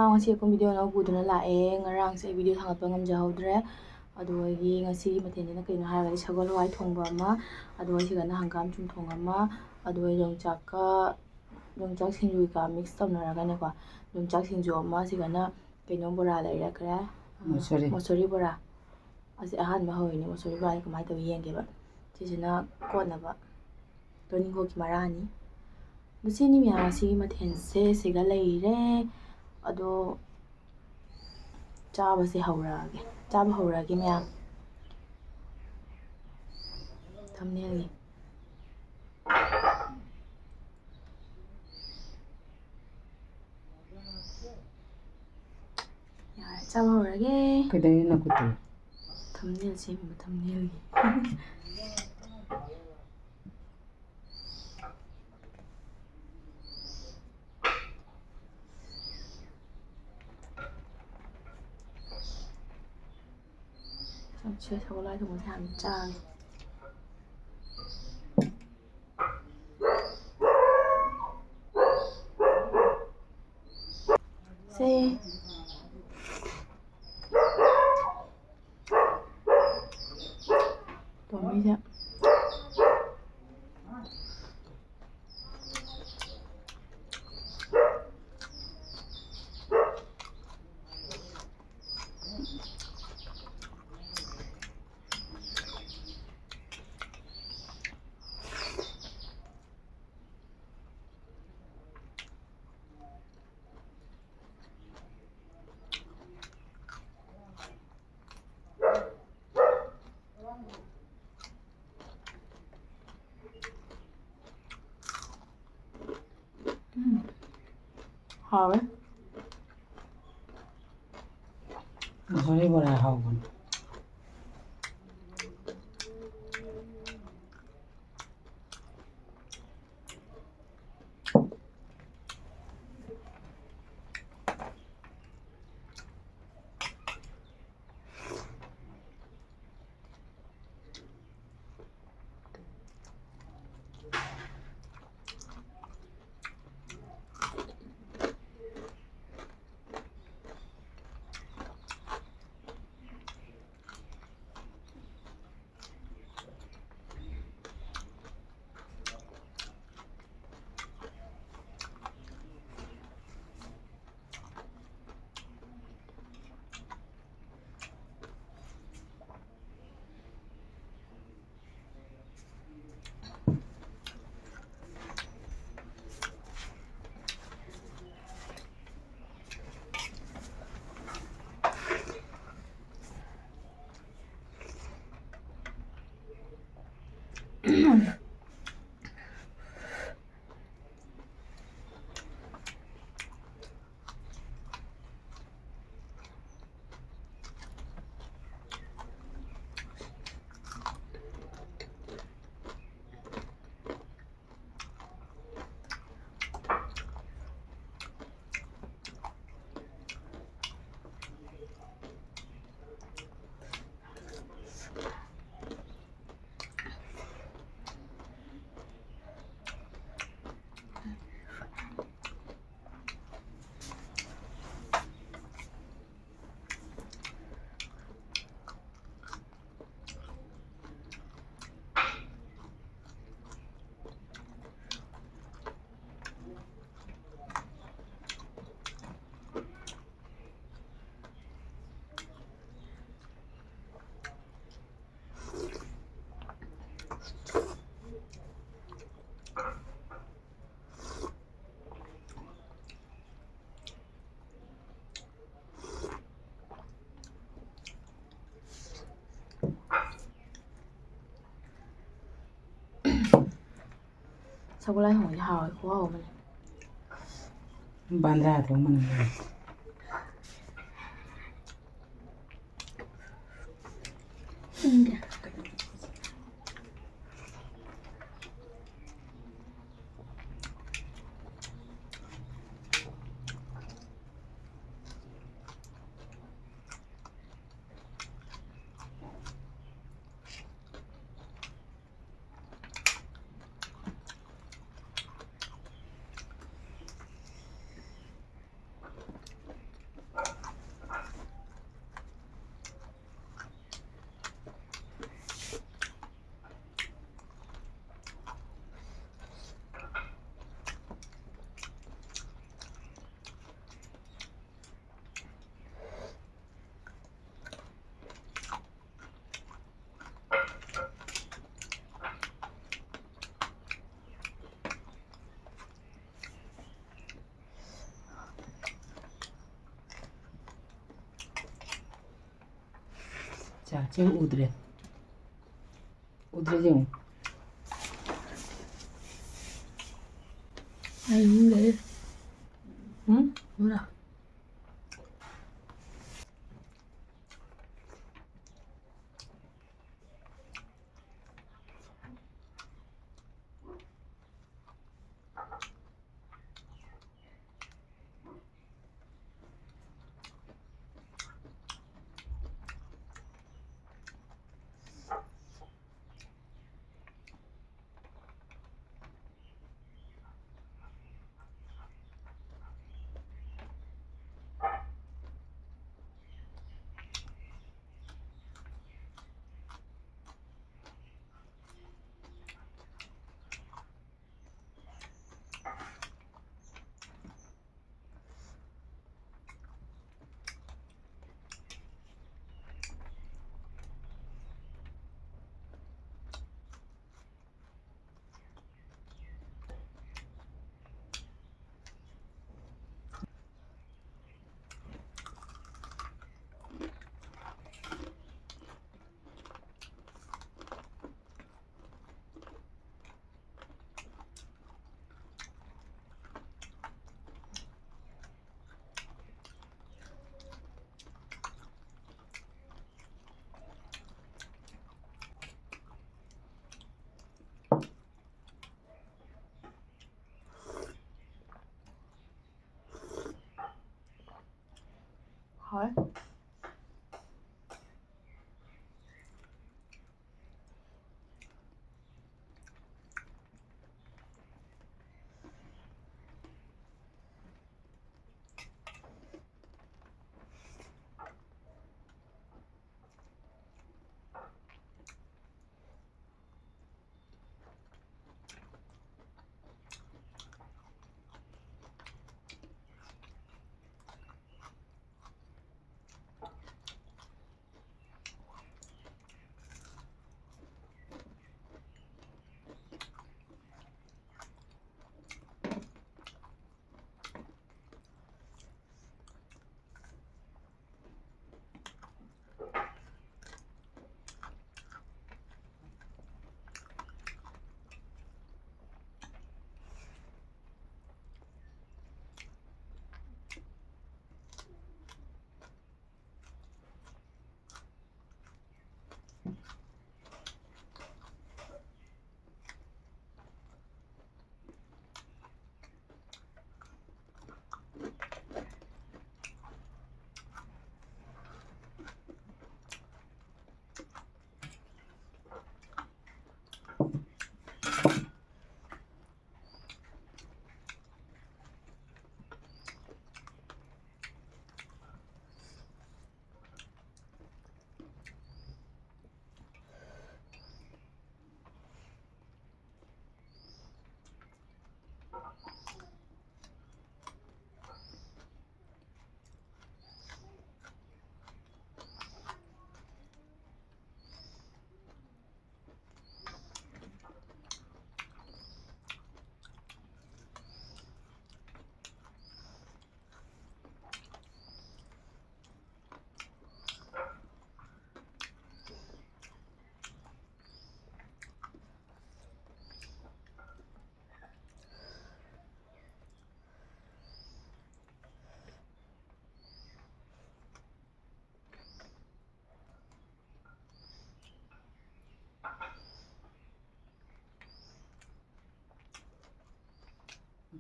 ꯉꯁꯤ ꯑꯩꯈꯣꯏ ꯚꯤꯗꯤꯑꯣ ꯑꯅꯧꯕ ꯄꯨꯗꯨꯅ ꯂꯥꯛꯑꯦ ꯉꯔꯥꯡꯁꯦ ꯑꯩ ꯚꯤꯗꯤꯑꯣ ꯊꯥꯒꯠꯄ ꯉꯝꯖꯍꯧꯗ꯭ꯔꯦ ꯑꯗꯨꯒꯤ ꯉꯁꯤꯒꯤ ꯃꯊꯦꯜꯁꯤꯅ ꯀꯩꯅꯣ ꯍꯥꯏꯔꯒꯗꯤ ꯁꯒꯣꯜ ꯍꯋꯥꯏ ꯊꯣꯡꯕ ꯑꯃ ꯑꯗꯨꯒ ꯁꯤꯒꯅ ꯍꯪꯒꯥꯝ ꯆꯨꯝꯊꯣꯡ ꯑꯃ ꯑꯗꯨꯒ ꯌꯣꯡꯆꯥꯛ ꯁꯤꯡꯖꯨ ꯀꯩꯀꯥ ꯃꯤꯛꯁ ꯇꯧꯅꯔꯒꯅꯦꯀꯣ ꯌꯣꯡꯆꯥꯛ ꯁꯤꯡꯖꯨ ꯑꯃ ꯁꯤꯒꯅ ꯀꯩꯅꯣ ꯕꯣꯔꯥ ꯂꯩꯔꯛꯈ꯭ꯔꯦ ꯃꯣꯁꯣꯔꯤ ꯕꯣꯔꯥ ꯑꯁꯤ ꯑꯍꯥꯟꯕ ꯍꯧꯔꯤꯅꯦ ꯃꯣꯁꯣꯔꯤ ꯕꯣꯔꯥꯁꯤ ꯀꯃꯥꯏꯅ ꯇꯧꯋꯤ ꯌꯦꯡꯒꯦꯕ ꯁꯤꯁꯤꯅ ꯀꯣꯠꯅꯕ ꯇꯣꯅꯤꯡꯈꯣꯛꯀꯤ ꯃꯔꯥꯅꯤ ꯑꯗꯨ ꯁꯤꯅꯤ ꯃꯌꯥꯝ ꯑꯁꯤꯒꯤ ꯃꯊꯦꯜꯁꯦ ꯁꯤꯒ ꯂꯩꯔꯦ ꯑꯗꯣ ꯆꯥꯕ ꯍꯧꯔꯛꯑꯒꯦ ꯃꯌꯥꯝ ꯊꯝꯅꯦꯜꯒꯤ ꯌꯥꯔꯦ ꯆꯥꯕ ꯍꯧꯔꯒꯦ ꯀꯩꯗꯧꯔꯤꯅꯣ ꯅꯈꯨꯠꯇꯨ ꯊꯝꯅꯦꯜ ꯁꯦꯝꯃꯤꯕ ꯊꯝꯅꯦꯜꯒꯤ ꯁꯒꯣꯜ ꯍꯋꯥꯏ ꯊꯣꯡꯕꯁꯦ ꯌꯥꯝ ꯆꯥꯒꯦ ꯁꯦ ꯇꯣꯝꯕꯤꯁꯦ 하왜? ꯃꯣꯁꯣꯔꯤ ꯕꯣꯔꯥ ꯍꯥꯎꯕꯅꯤ ꯁꯒꯣꯜ ꯍꯋꯥꯏ ꯊꯣꯡꯕꯁꯦ ꯍꯥꯎꯋꯦ ꯈꯨꯍꯥꯎ ꯑꯃꯅꯦ ꯕꯥꯟꯗ꯭ꯔꯥ ꯊꯣꯡꯕꯅ 자, 지금 우드래. 우드래 지금. 아닌데. 응? 뭐라? 헐.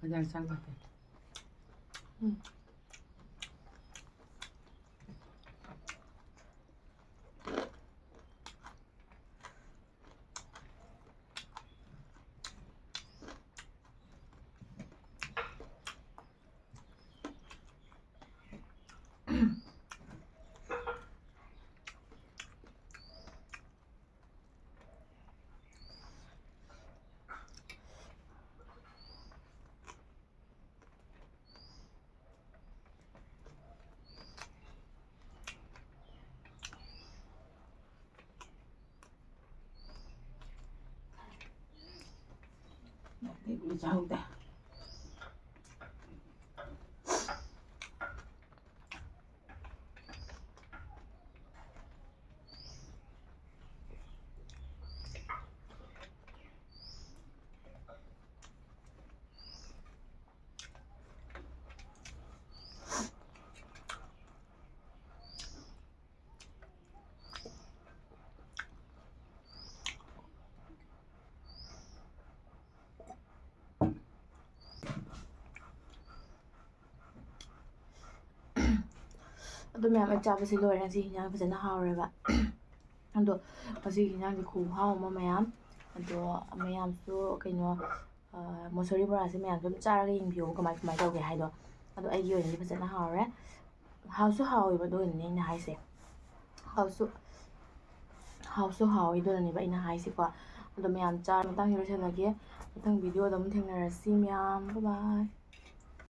그냥 짠 것 같아. 응. 우리 자우다. ꯑꯗꯨ ꯃꯌꯥꯝ ꯑꯩ ꯆꯥꯕꯁꯤ ꯂꯣꯏꯔꯦ ꯉꯁꯤ ꯍꯤꯟꯖꯥꯡ ꯐꯖꯅ ꯍꯥꯎꯔꯦꯕ ꯑꯗꯣ ꯉꯁꯤꯒꯤ ꯍꯤꯟꯖꯥꯡꯁꯦ ꯈꯨꯍꯥꯎ ꯑꯃ ꯃꯌꯥꯝ ꯑꯗꯣ ꯃꯌꯥꯝꯁꯨ ꯀꯩꯅꯣ ꯃꯣꯁꯣꯔꯤ ꯕꯣꯔꯥꯁꯦ ꯃꯌꯥꯝꯁꯨ ꯑꯗꯨꯝ ꯆꯥꯔꯒ ꯌꯦꯡꯕꯤꯌꯣ ꯀꯃꯥꯏ ꯇꯧꯒꯦ ꯍꯥꯏꯗꯣ ꯑꯗꯣ ꯑꯩꯒꯤ ꯑꯣꯏꯅꯗꯤ ꯐꯖꯅ ꯍꯥꯎꯔꯦ ꯍꯥꯎꯁꯨ ꯍꯥꯎꯋꯦꯕ ꯑꯗꯨꯅꯅꯦ ꯑꯩꯅ ꯍꯥꯏꯁꯦ ꯍꯥꯎꯁꯨ ꯍꯥꯎꯋꯦ ꯑꯗꯨꯅꯅꯦꯕ ꯑꯩꯅ ꯍꯥꯏꯁꯦꯀꯣ ꯑꯗꯣ ꯃꯌꯥꯝ ꯆꯥꯔ ꯃꯇꯥꯡꯁꯤ ꯂꯣꯏꯁꯤꯜꯂꯒꯦ ꯃꯊꯪ ꯚꯤꯗꯤꯑꯣꯗ ꯑꯃꯨꯛ ꯊꯦꯡꯅꯔꯁꯤ ꯃꯌꯥꯝ ꯕꯥꯏ ꯕꯥꯏ